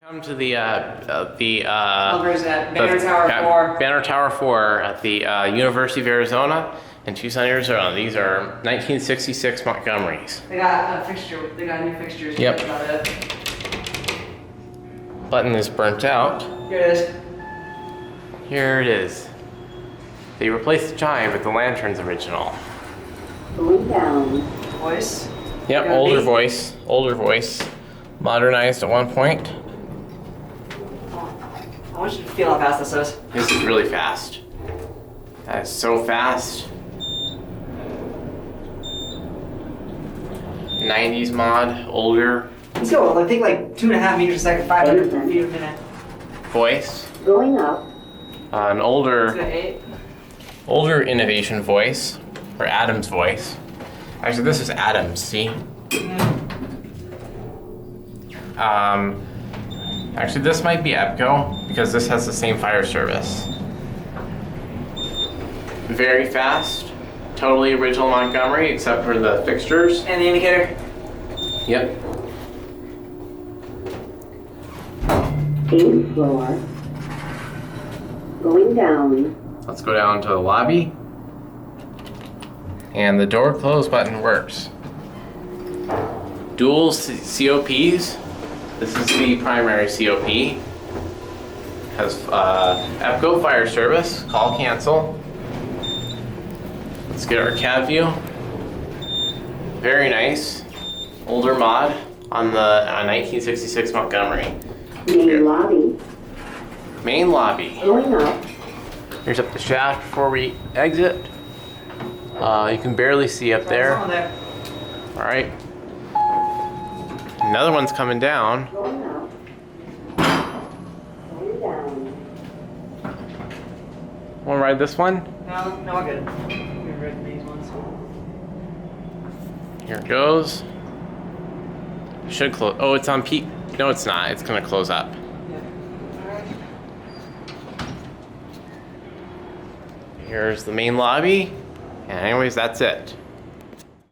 Come to the Banner Tower 4. Banner Tower 4 at the University of Arizona in Tucson, Arizona. These are 1966 Montgomerys. They got a fixture. They got new fixtures. Yep. That's about it. Button is burnt out. Here it is. Here it is. They replaced the chime, but the lantern's original. Going down. Voice. Yep, Got a older beat. voice. Older voice. Modernized at one point. I want you to feel how fast this is. This is really fast. That is so fast. 90s mod, older Let's go. I think like 2.5 meters a second, 500 feet a minute. voice. Going up. An Let's older go 8. innovation voice, or Adam's voice. Actually, this is Adam's, see? Actually, this might be EPCO, because this has the same fire service. Very fast. Totally original Montgomery, except for the fixtures. And the indicator. Yep. 8th floor. Going down. Let's go down to the lobby. And the door close button works. Dual COPs. This is the primary COP. Has EPCO fire service, call cancel. Let's get our cab view. Very nice. Older mod on the 1966 Montgomery. Main lobby. Main lobby. Going up. Here's up the shaft before we exit. You can barely see up there. Someone there. All right. Another one's coming down. Going up. Going down. Want to ride this one? No, we're good. We've read these ones. Here it goes. Should close. Oh, it's on peak. No, it's not. It's gonna close up. Here's the main lobby. And anyways, that's it.